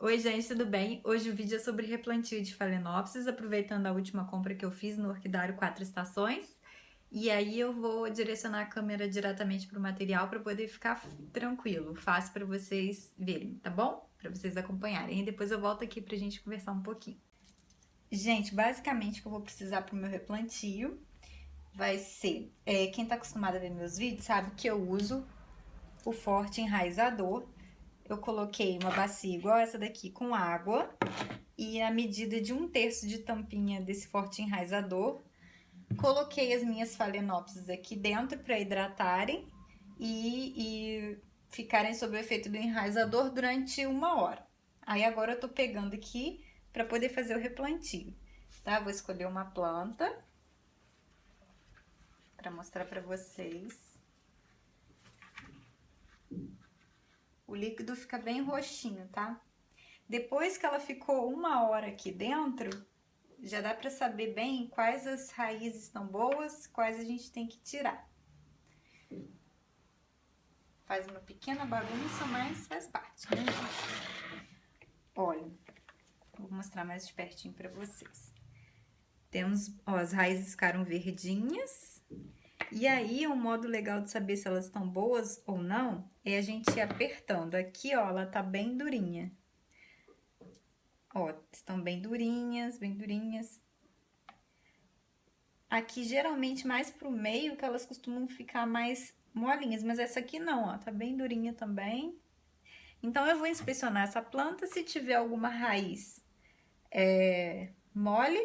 Oi, gente, tudo bem? Hoje o vídeo é sobre replantio de Phalaenopsis, aproveitando a última compra que eu fiz no Orquidário 4 Estações. E aí eu vou direcionar a câmera diretamente para o material para poder ficar tranquilo, fácil para vocês verem, tá bom? Para vocês acompanharem. E depois eu volto aqui pra gente conversar um pouquinho. Gente, basicamente o que eu vou precisar para o meu replantio vai ser... quem tá acostumado a ver meus vídeos sabe que eu uso o Forte Enraizador. Eu coloquei uma bacia igual essa daqui com água e a medida de 1/3 de tampinha desse Forte Enraizador. Coloquei as minhas Phalaenopsis aqui dentro para hidratarem e ficarem sob o efeito do enraizador durante 1 hora. Aí agora eu tô pegando aqui para poder fazer o replantio, tá? Vou escolher uma planta para mostrar para vocês. O líquido fica bem roxinho, tá? Depois que ela ficou 1 hora aqui dentro, já dá para saber bem quais as raízes estão boas, quais a gente tem que tirar. Faz uma pequena bagunça, mas faz parte, né, gente? Olha, vou mostrar mais de pertinho para vocês. Temos, ó, as raízes ficaram verdinhas. E aí, um modo legal de saber se elas estão boas ou não é a gente ir apertando. Aqui, ó, ela tá bem durinha. Ó, estão bem durinhas, bem durinhas. Aqui, geralmente, mais pro meio que elas costumam ficar mais molinhas, mas essa aqui não, ó, tá bem durinha também. Então, eu vou inspecionar essa planta, se tiver alguma raiz mole,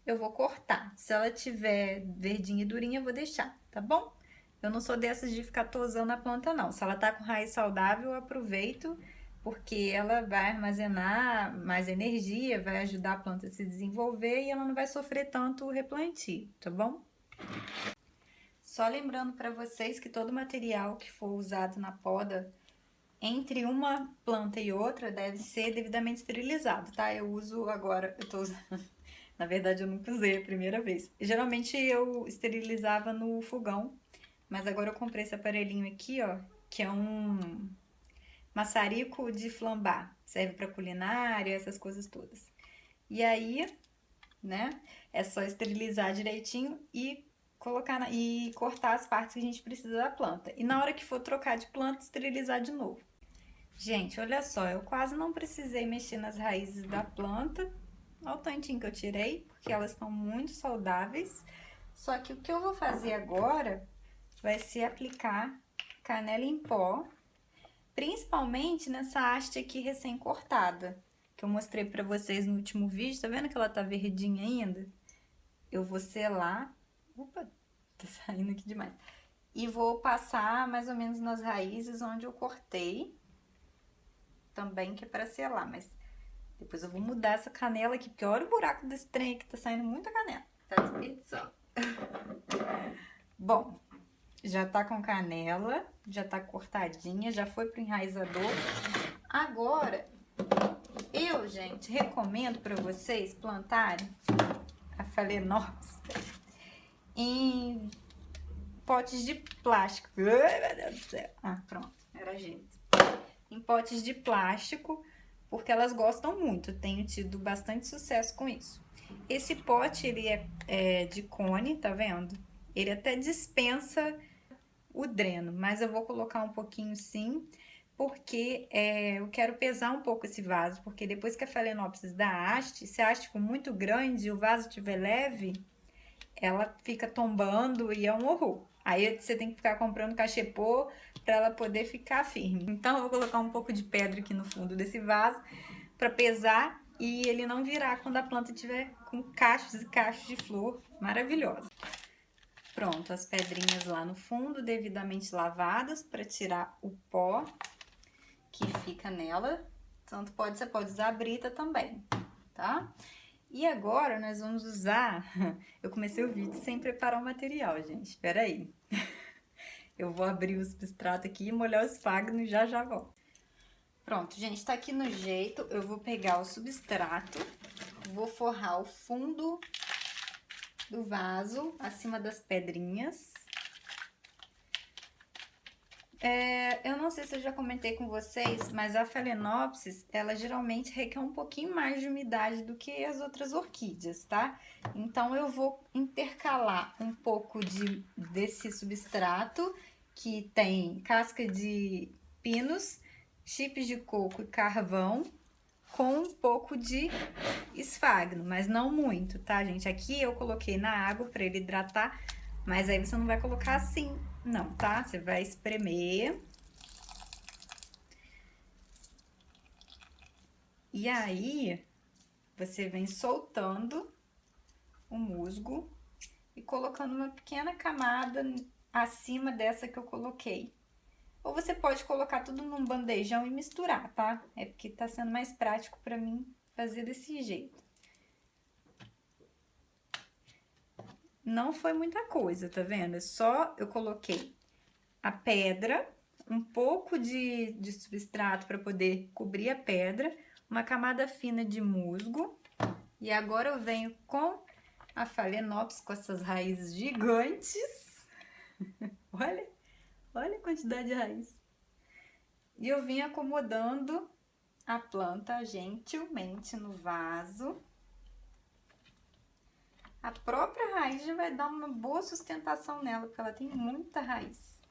eu vou cortar. Se ela tiver verdinha e durinha, eu vou deixar, tá bom? Eu não sou dessas de ficar tosando a planta, não. Se ela tá com raiz saudável, eu aproveito, porque ela vai armazenar mais energia, vai ajudar a planta a se desenvolver e ela não vai sofrer tanto o replantio, tá bom? Só lembrando para vocês que todo material que for usado na poda entre uma planta e outra deve ser devidamente esterilizado, tá? Eu uso agora, eu tô usando, na verdade eu nunca usei a primeira vez. Geralmente eu esterilizava no fogão, mas agora eu comprei esse aparelhinho aqui, ó, que é um maçarico de flambar. Serve para culinária, essas coisas todas. E aí, né, é só esterilizar direitinho e colocar e cortar as partes que a gente precisa da planta. E na hora que for trocar de planta, esterilizar de novo. Gente, olha só, eu quase não precisei mexer nas raízes da planta. Olha o tantinho que eu tirei, porque elas estão muito saudáveis. Só que o que eu vou fazer agora vai ser aplicar canela em pó, principalmente nessa haste aqui recém-cortada, que eu mostrei pra vocês no último vídeo. Tá vendo que ela tá verdinha ainda? Eu vou selar... Opa, tá saindo aqui demais. E vou passar mais ou menos nas raízes onde eu cortei. Também que é para selar, mas depois eu vou mudar essa canela aqui, porque olha o buraco desse trem aqui, tá saindo muita canela. Tá desperdiçando. Bom, já tá com canela, já tá cortadinha, já foi pro enraizador. Agora, eu, gente, recomendo para vocês plantarem a Phalaenopsis em potes de plástico. Ai, meu Deus do céu. Ah, pronto, era gente. Em potes de plástico, porque elas gostam muito. Tenho tido bastante sucesso com isso. Esse pote, ele é de cone, tá vendo? Ele até dispensa o dreno, mas eu vou colocar um pouquinho sim, porque eu quero pesar um pouco esse vaso, porque depois que a Phalaenopsis dá haste, se a haste for muito grande e o vaso estiver leve, ela fica tombando e é um horror. Aí você tem que ficar comprando cachepô para ela poder ficar firme. Então eu vou colocar um pouco de pedra aqui no fundo desse vaso para pesar e ele não virar quando a planta estiver com cachos e cachos de flor maravilhosa. Pronto, as pedrinhas lá no fundo, devidamente lavadas para tirar o pó que fica nela. Tanto você pode usar a brita também, tá? E agora nós vamos usar... Eu comecei o vídeo sem preparar o material, gente. Espera aí. Eu vou abrir o substrato aqui e molhar o esfagno e já volto. Pronto, gente, tá aqui no jeito. Eu vou pegar o substrato, vou forrar o fundo do vaso acima das pedrinhas. Eu não sei se eu já comentei com vocês, mas a Phalaenopsis, ela geralmente requer um pouquinho mais de umidade do que as outras orquídeas, tá? Então eu vou intercalar um pouco desse substrato que tem casca de pinos, chips de coco e carvão, com um pouco de esfagno, mas não muito, tá, gente? Aqui eu coloquei na água para ele hidratar, mas aí você não vai colocar assim, não, tá? Você vai espremer. E aí, você vem soltando o musgo e colocando uma pequena camada acima dessa que eu coloquei. Ou você pode colocar tudo num bandejão e misturar, tá? É porque tá sendo mais prático pra mim fazer desse jeito. Não foi muita coisa, tá vendo? É só eu coloquei a pedra, um pouco de substrato para poder cobrir a pedra, uma camada fina de musgo. E agora eu venho com a Phalaenopsis, com essas raízes gigantes. Olha a quantidade de raiz. E eu vim acomodando a planta gentilmente no vaso. A própria raiz já vai dar uma boa sustentação nela, porque ela tem muita raiz.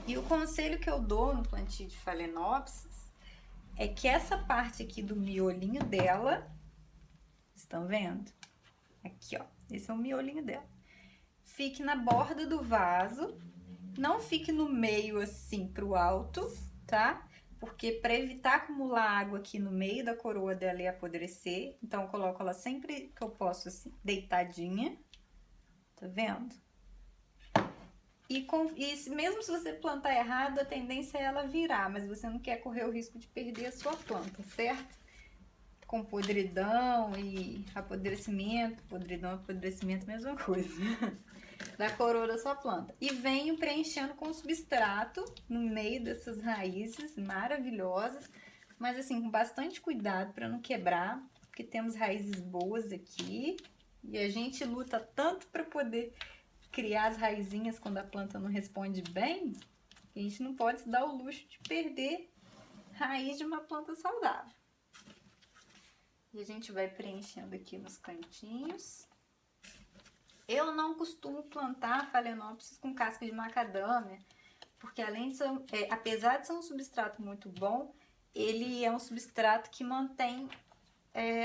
E o conselho que eu dou no plantio de Phalaenopsis é que essa parte aqui do miolinho dela, estão vendo? Aqui, ó, esse é o miolinho dela. Fique na borda do vaso, não fique no meio assim pro alto, tá? Porque para evitar acumular água aqui no meio da coroa dela e apodrecer, então eu coloco ela sempre que eu posso assim, deitadinha, tá vendo? E mesmo se você plantar errado, a tendência é ela virar, mas você não quer correr o risco de perder a sua planta, certo? Com podridão e apodrecimento, podridão e apodrecimento, mesma coisa, da coroa da sua planta. E venho preenchendo com substrato no meio dessas raízes maravilhosas, mas assim, com bastante cuidado para não quebrar, porque temos raízes boas aqui e a gente luta tanto para poder criar as raizinhas quando a planta não responde bem, que a gente não pode se dar o luxo de perder raiz de uma planta saudável. E a gente vai preenchendo aqui nos cantinhos. Eu não costumo plantar Phalaenopsis com casca de macadâmia, porque além de ser, apesar de ser um substrato muito bom, ele é um substrato que mantém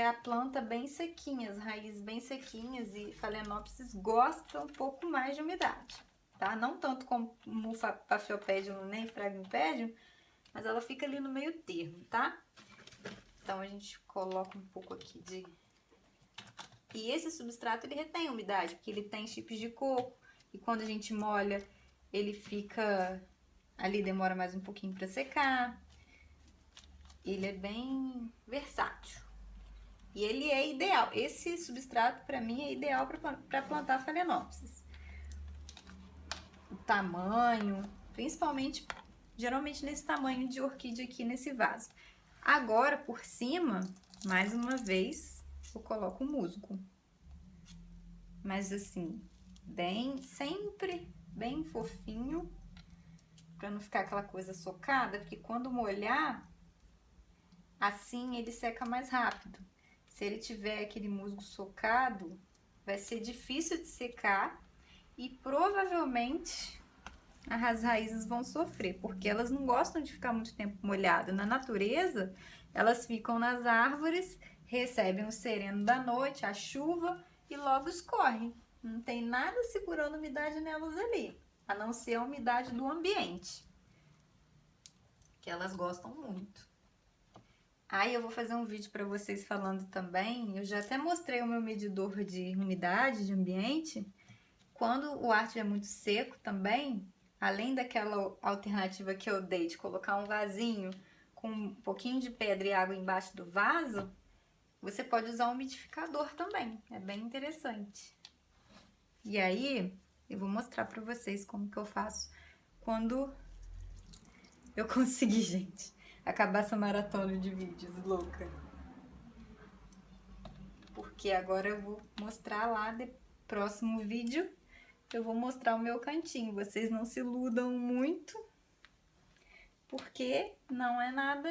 a planta bem sequinha, as raízes bem sequinhas, e Phalaenopsis gosta um pouco mais de umidade, tá? Não tanto como o Paphiopedilum nem Phragmiopedilum, mas ela fica ali no meio termo, tá? Então a gente coloca um pouco aqui de... E esse substrato ele retém umidade, porque ele tem chips de coco, e quando a gente molha, ele fica ali, demora mais um pouquinho para secar. Ele é bem versátil. E ele é ideal. Esse substrato, para mim, é ideal para plantar Phalaenopsis. O tamanho, principalmente, geralmente nesse tamanho de orquídea aqui nesse vaso. Agora, por cima, mais uma vez, eu coloco o musgo. Mas assim, sempre bem fofinho, para não ficar aquela coisa socada, porque quando molhar, assim ele seca mais rápido. Se ele tiver aquele musgo socado, vai ser difícil de secar e provavelmente as raízes vão sofrer, porque elas não gostam de ficar muito tempo molhado. Na natureza, elas ficam nas árvores, recebem o sereno da noite, a chuva e logo escorrem. Não tem nada segurando a umidade nelas ali, a não ser a umidade do ambiente, que elas gostam muito. Aí eu vou fazer um vídeo para vocês falando também, eu já até mostrei o meu medidor de umidade de ambiente. Quando o ar estiver muito seco também, além daquela alternativa que eu dei de colocar um vasinho com um pouquinho de pedra e água embaixo do vaso, você pode usar um umidificador também, é bem interessante. E aí, eu vou mostrar para vocês como que eu faço quando eu conseguir, gente, acabar essa maratona de vídeos louca. Porque agora eu vou mostrar lá no próximo vídeo eu vou mostrar o meu cantinho. Vocês não se iludam muito, porque não é nada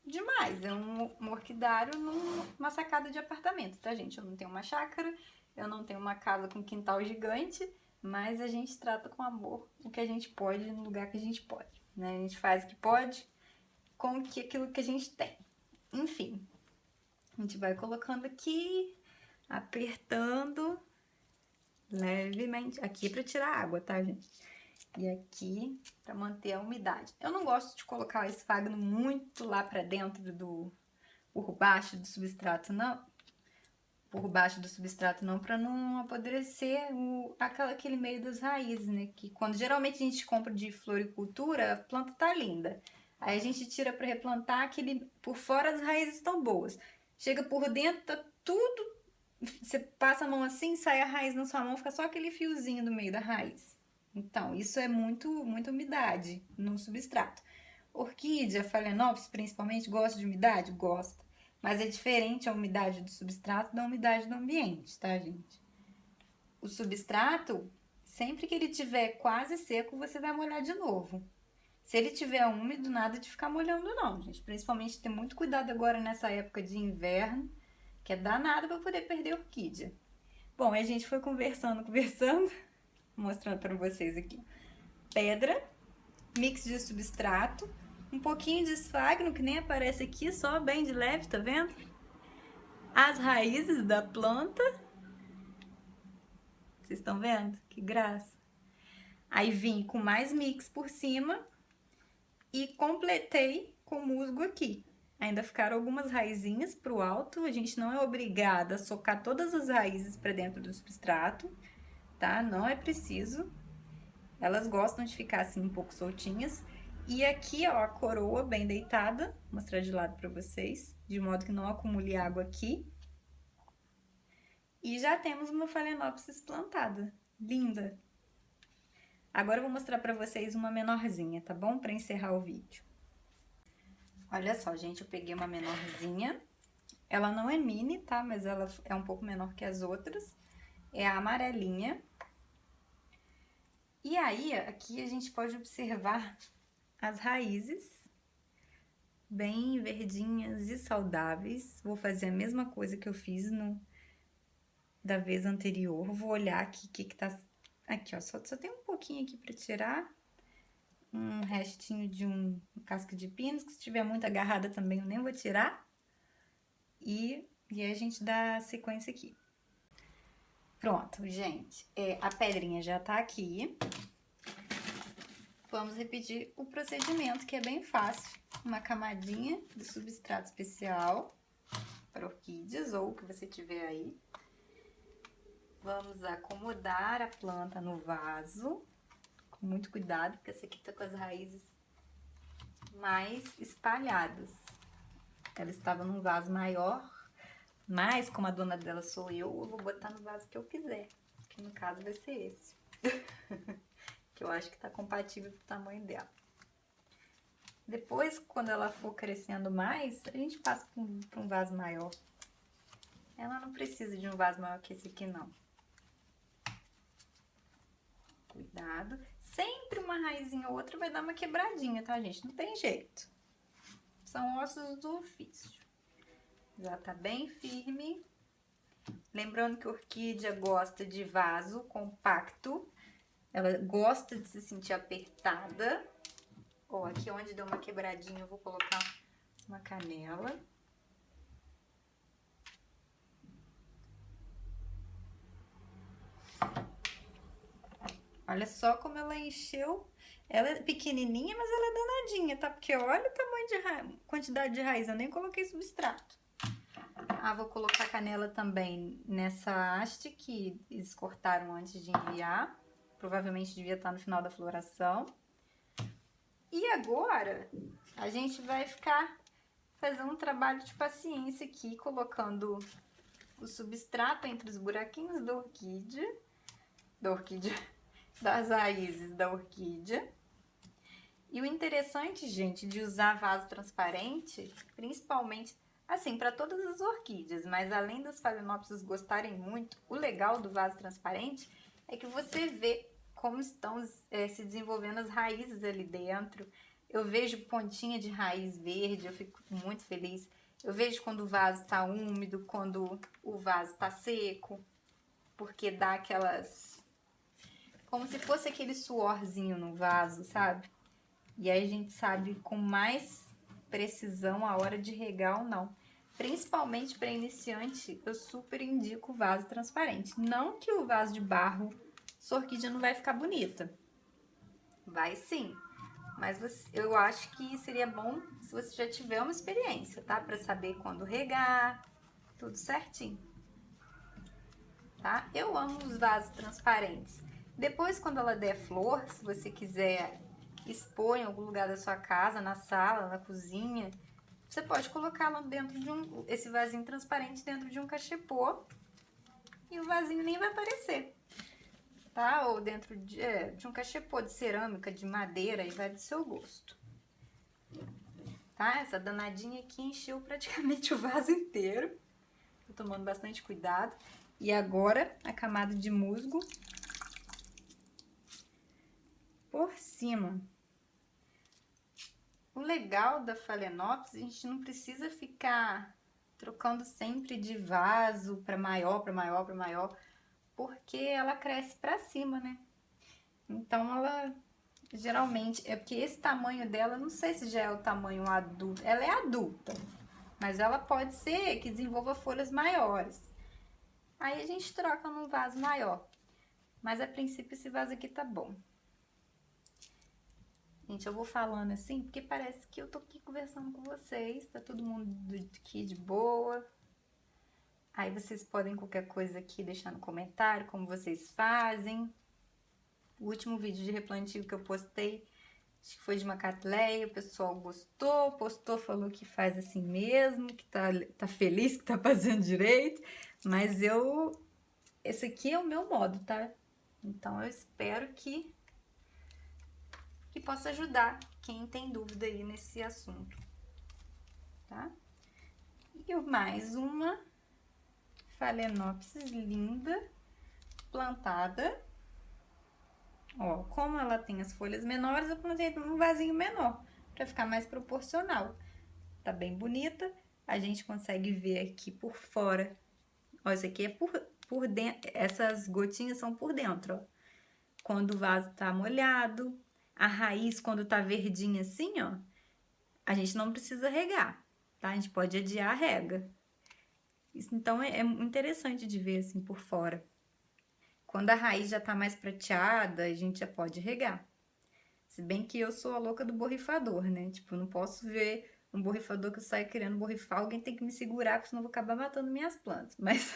demais. É um orquidário numa sacada de apartamento, tá, gente? Eu não tenho uma chácara, eu não tenho uma casa com quintal gigante, mas a gente trata com amor o que a gente pode no lugar que a gente pode, né? A gente faz o que pode com aquilo que a gente tem. Enfim, a gente vai colocando aqui, apertando levemente. Aqui é pra tirar água, tá, gente? E aqui pra manter a umidade. Eu não gosto de colocar o esfagno muito lá pra dentro por baixo do substrato, não. Por baixo do substrato, não, pra não apodrecer aquele meio das raízes, né? Que quando geralmente a gente compra de floricultura, a planta tá linda. Aí a gente tira pra replantar, por fora as raízes estão boas. Chega por dentro, tá tudo. Você passa a mão assim, sai a raiz na sua mão, fica só aquele fiozinho no meio da raiz. Então, isso é muita umidade no substrato. Orquídea, phalaenopsis, principalmente, gosta de umidade? Gosta. Mas é diferente a umidade do substrato da umidade do ambiente, tá, gente? O substrato, sempre que ele tiver quase seco, você vai molhar de novo. Se ele tiver úmido, nada de ficar molhando não, gente. Principalmente ter muito cuidado agora nessa época de inverno, que é danado para poder perder a orquídea. Bom, a gente foi conversando, mostrando para vocês aqui. Pedra, mix de substrato, um pouquinho de esfagno, que nem aparece aqui, só bem de leve, tá vendo? As raízes da planta. Vocês estão vendo? Que graça. Aí vim com mais mix por cima e completei com musgo aqui. Ainda ficaram algumas raizinhas pro alto, a gente não é obrigada a socar todas as raízes para dentro do substrato, tá? Não é preciso. Elas gostam de ficar assim um pouco soltinhas. E aqui, ó, a coroa bem deitada, vou mostrar de lado para vocês, de modo que não acumule água aqui. E já temos uma phalaenopsis plantada, linda. Agora eu vou mostrar para vocês uma menorzinha, tá bom? Para encerrar o vídeo. Olha só, gente, eu peguei uma menorzinha. Ela não é mini, tá? Mas ela é um pouco menor que as outras. É a amarelinha. E aí, aqui a gente pode observar as raízes bem verdinhas e saudáveis. Vou fazer a mesma coisa que eu fiz da vez anterior. Vou olhar aqui o que tá... Aqui, ó, só tem um pouquinho aqui pra tirar. Um restinho de uma casca de pinos, que se tiver muito agarrada também eu nem vou tirar. E aí a gente dá sequência aqui. Pronto, gente. A pedrinha já tá aqui. Vamos repetir o procedimento, que é bem fácil. Uma camadinha de substrato especial para orquídeas, ou o que você tiver aí. Vamos acomodar a planta no vaso, com muito cuidado, porque essa aqui tá com as raízes mais espalhadas. Ela estava num vaso maior, mas como a dona dela sou eu vou botar no vaso que eu quiser, que no caso vai ser esse. Que eu acho que tá compatível com o tamanho dela. Depois, quando ela for crescendo mais, a gente passa para um vaso maior. Ela não precisa de um vaso maior que esse aqui, não. Cuidado. Sempre uma raizinha ou outra vai dar uma quebradinha, tá, gente? Não tem jeito. São ossos do ofício. Já tá bem firme. Lembrando que a orquídea gosta de vaso compacto. Ela gosta de se sentir apertada. Ó, aqui onde deu uma quebradinha eu vou colocar uma canela. Olha só como ela encheu. Ela é pequenininha, mas ela é danadinha, tá? Porque olha o tamanho de quantidade de raiz. Eu nem coloquei substrato. Ah, vou colocar canela também nessa haste que eles cortaram antes de enviar. Provavelmente devia estar no final da floração. E agora, a gente vai fazendo um trabalho de paciência aqui, colocando o substrato entre os buraquinhos das raízes da orquídea. E o interessante, gente, de usar vaso transparente, principalmente, assim, para todas as orquídeas, mas além das phalaenopsis gostarem muito, o legal do vaso transparente é que você vê como estão se desenvolvendo as raízes ali dentro. Eu vejo pontinha de raiz verde, eu fico muito feliz. Eu vejo quando o vaso está úmido, quando o vaso está seco, porque dá aquelas... como se fosse aquele suorzinho no vaso, sabe? E aí a gente sabe com mais precisão a hora de regar ou não. Principalmente para iniciante, eu super indico o vaso transparente. Não que o vaso de barro, sua orquídea não vai ficar bonita. Vai sim. Mas eu acho que seria bom se você já tiver uma experiência, tá? Para saber quando regar, tudo certinho. Tá? Eu amo os vasos transparentes. Depois, quando ela der flor, se você quiser expor em algum lugar da sua casa, na sala, na cozinha, você pode colocá-la dentro de esse vasinho transparente dentro de um cachepô e o vasinho nem vai aparecer, tá? Ou dentro de um cachepô de cerâmica, de madeira, e vai do seu gosto. Tá? Essa danadinha aqui encheu praticamente o vaso inteiro. Tô tomando bastante cuidado. E agora, a camada de musgo por cima. O legal da Phalaenopsis, a gente não precisa ficar trocando sempre de vaso para maior, para maior, para maior, porque ela cresce para cima, né? Então ela geralmente é porque esse tamanho dela, não sei se já é o tamanho adulto. Ela é adulta, mas ela pode ser que desenvolva folhas maiores. Aí a gente troca num vaso maior. Mas a princípio esse vaso aqui tá bom. Gente, eu vou falando assim porque parece que eu tô aqui conversando com vocês. Tá todo mundo aqui de boa. Aí vocês podem qualquer coisa aqui deixar no comentário como vocês fazem. O último vídeo de replantio que eu postei, acho que foi de uma catleia, o pessoal gostou, postou, falou que faz assim mesmo, que tá feliz, que tá fazendo direito. Mas esse aqui é o meu modo, tá? Então eu espero que possa ajudar quem tem dúvida aí nesse assunto, tá? E mais uma Phalaenopsis linda, plantada. Ó, como ela tem as folhas menores, eu plantei num vasinho menor, pra ficar mais proporcional. Tá bem bonita, a gente consegue ver aqui por fora. Ó, isso aqui é por dentro, essas gotinhas são por dentro, ó. Quando o vaso tá molhado, a raiz quando tá verdinha assim, ó, a gente não precisa regar, tá? A gente pode adiar a rega. Isso, então, é interessante de ver assim por fora. Quando a raiz já tá mais prateada, a gente já pode regar. Se bem que eu sou a louca do borrifador, né? Tipo, eu não posso ver um borrifador que eu saio querendo borrifar, alguém tem que me segurar, porque senão eu vou acabar matando minhas plantas. Mas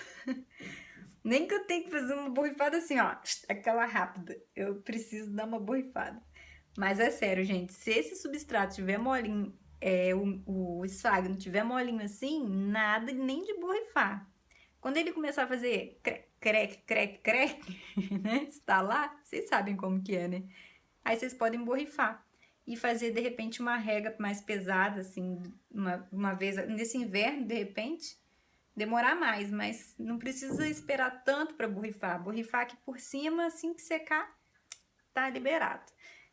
nem que eu tenha que fazer uma borrifada assim, ó, aquela rápida. Eu preciso dar uma borrifada. Mas é sério, gente, se esse substrato tiver molinho, o esfagno tiver molinho assim, nada nem de borrifar. Quando ele começar a fazer crec, crec, crec, né, estalar, vocês sabem como que é, né? Aí vocês podem borrifar e fazer, de repente, uma rega mais pesada, assim, uma vez, nesse inverno, de repente, demorar mais, mas não precisa esperar tanto para borrifar. Borrifar aqui por cima, assim que secar, tá liberado.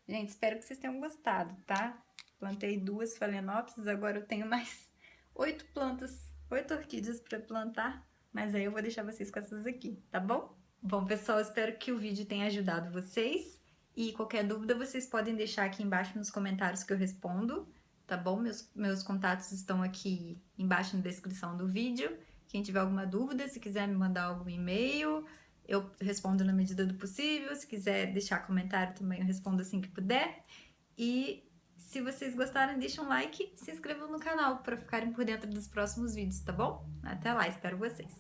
Gente, espero que vocês tenham gostado, tá? Plantei 2 Phalaenopsis, agora eu tenho mais 8 plantas, 8 orquídeas para plantar, mas aí eu vou deixar vocês com essas aqui, tá bom? Bom, pessoal, espero que o vídeo tenha ajudado vocês. E qualquer dúvida, vocês podem deixar aqui embaixo nos comentários que eu respondo, tá bom? Meus contatos estão aqui embaixo na descrição do vídeo. Quem tiver alguma dúvida, se quiser me mandar algum e-mail, eu respondo na medida do possível. Se quiser deixar comentário também, eu respondo assim que puder. E se vocês gostarem, deixa um like e se inscrevam no canal para ficarem por dentro dos próximos vídeos, tá bom? Até lá, espero vocês!